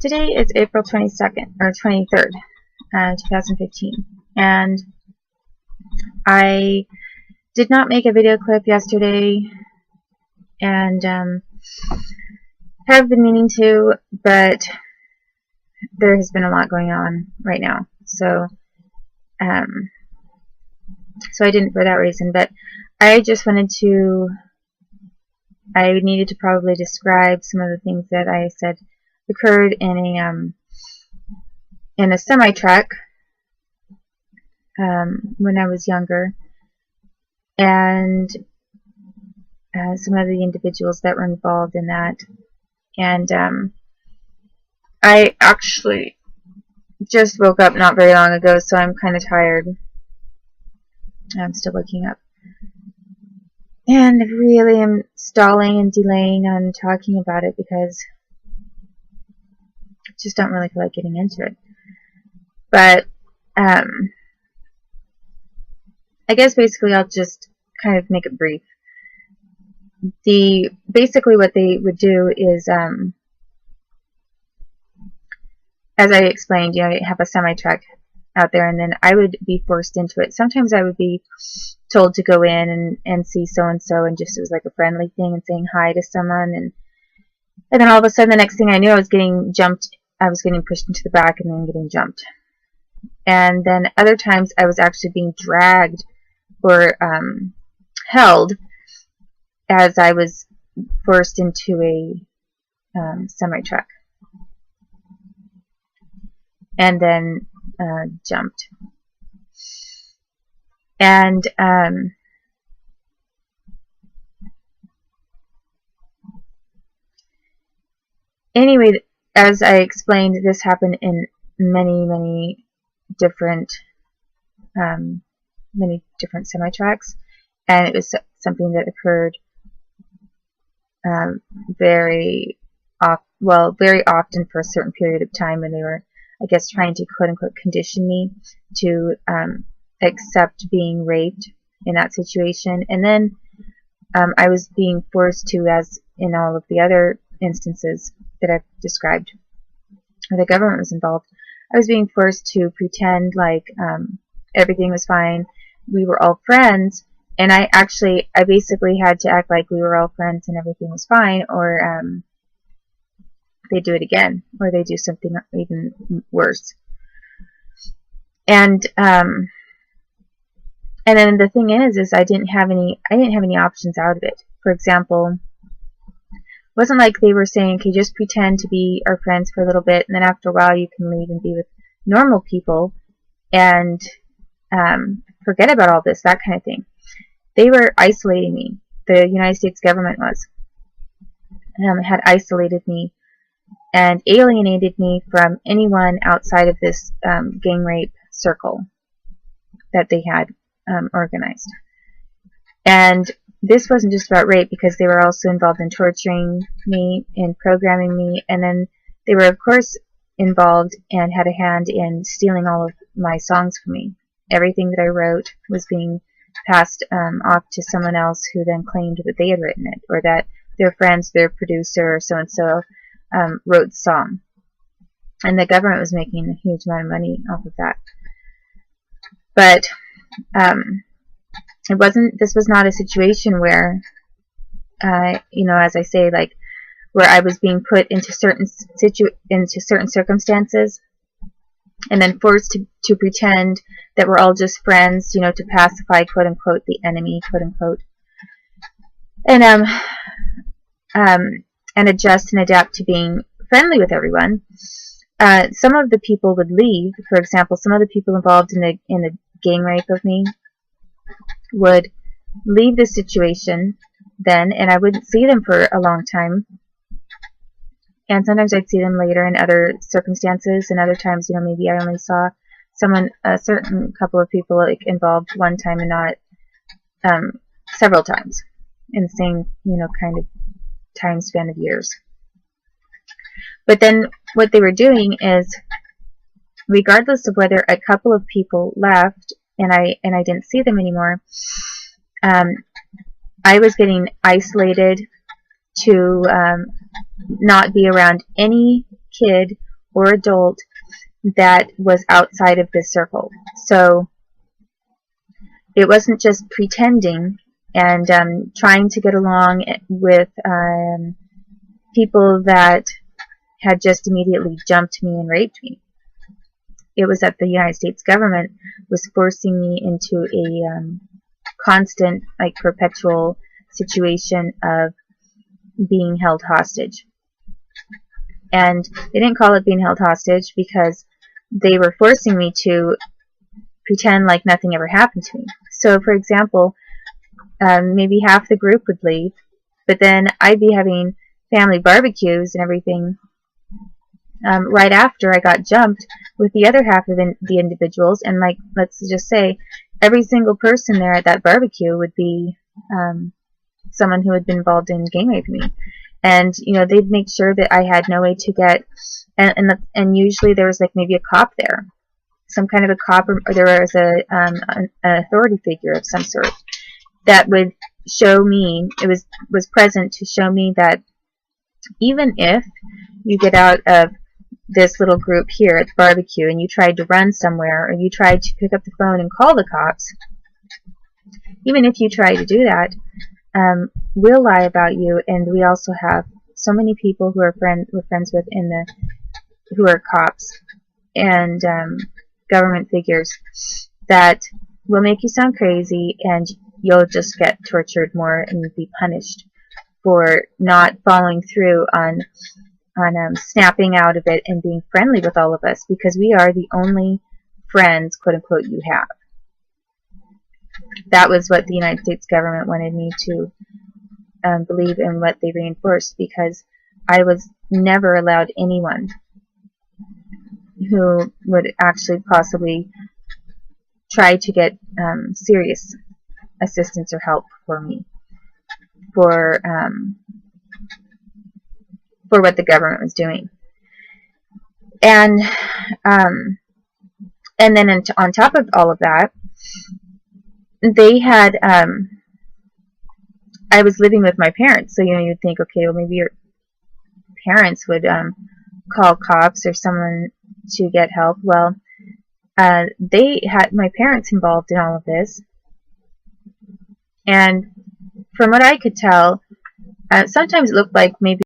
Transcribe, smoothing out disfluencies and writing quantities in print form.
Today is April 22nd, or 23rd, 2015, and I did not make a video clip yesterday, and have been meaning to, but there has been a lot going on right now, so I didn't for that reason, but I just wanted to, I needed to probably describe some of the things that I said occurred in a semi-truck when I was younger, and some of the individuals that were involved in that. And I actually just woke up not very long ago, so I'm kind of tired. I'm still waking up, and really am stalling and delaying on talking about it because I just don't really feel like getting into it. But I guess basically I'll just kind of make it brief. Basically what they would do is, as I explained, you have a semi-truck out there, and then I would be forced into it. Sometimes I would be told to go in and see so-and-so, and just, it was like a friendly thing and saying hi to someone, and then all of a sudden, the next thing I knew, I was getting jumped. I was getting pushed into the back and then getting jumped. And then other times I was actually being dragged or held as I was forced into a semi-truck and then jumped. And anyway, as I explained, this happened in many different semi-trucks, and it was something that occurred very often for a certain period of time, when they were, I guess, trying to quote-unquote condition me to accept being raped in that situation. And then I was being forced to, as in all of the other instances that I've described where the government was involved, I was being forced to pretend like everything was fine, we were all friends, and I basically had to act like we were all friends and everything was fine, or they do it again, or they do something even worse. And then the thing is I didn't have any options out of it. For example, it wasn't like they were saying, okay, just pretend to be our friends for a little bit, and then after a while you can leave and be with normal people and forget about all this, that kind of thing. They were isolating me. The United States government had isolated me and alienated me from anyone outside of this gang rape circle that they had organized. And this wasn't just about rape, because they were also involved in torturing me, in programming me, and then they were, of course, involved and had a hand in stealing all of my songs from me. Everything that I wrote was being passed off to someone else, who then claimed that they had written it, or that their friends, their producer, or so-and-so wrote the song. And the government was making a huge amount of money off of that. But this was not a situation where, as I say, like, where I was being put into certain circumstances and then forced to pretend that we're all just friends, to pacify, quote unquote, the enemy, quote unquote, and adjust and adapt to being friendly with everyone. Some of the people would leave. For example, some of the people involved in the gang rape of me would leave the situation then, and I wouldn't see them for a long time. And sometimes I'd see them later in other circumstances, and other times, maybe I only saw a certain couple of people involved one time, and not several times in the same, kind of time span of years. But then what they were doing is, regardless of whether a couple of people left and I didn't see them anymore, I was getting isolated to not be around any kid or adult that was outside of this circle. So it wasn't just pretending and trying to get along with people that had just immediately jumped me and raped me. It was that the United States government was forcing me into a constant, like, perpetual situation of being held hostage. And they didn't call it being held hostage because they were forcing me to pretend like nothing ever happened to me. So, for example, maybe half the group would leave, but then I'd be having family barbecues and everything right after I got jumped with the other half of the individuals, and, like, let's just say every single person there at that barbecue would be someone who had been involved in gang raping me. And, you know, they'd make sure that I had no way to get, and usually there was, like, maybe a cop there, some kind of a cop, or there was an authority figure of some sort that would show me, it was present to show me that even if you get out of this little group here at the barbecue and you tried to run somewhere, or you tried to pick up the phone and call the cops, even if you try to do that, we'll lie about you. And we also have so many people who we're friends with who are cops and government figures that will make you sound crazy, and you'll just get tortured more and be punished for not following through on snapping out of it and being friendly with all of us, because we are the only friends, quote unquote, you have. That was what the United States government wanted me to believe, and what they reinforced, because I was never allowed anyone who would actually possibly try to get serious assistance or help for me for what the government was doing. And then on top of all of that, they had I was living with my parents, so, you know, you'd think, okay, well, maybe your parents would call cops or someone to get help. Well, they had my parents involved in all of this, and from what I could tell, sometimes it looked like maybe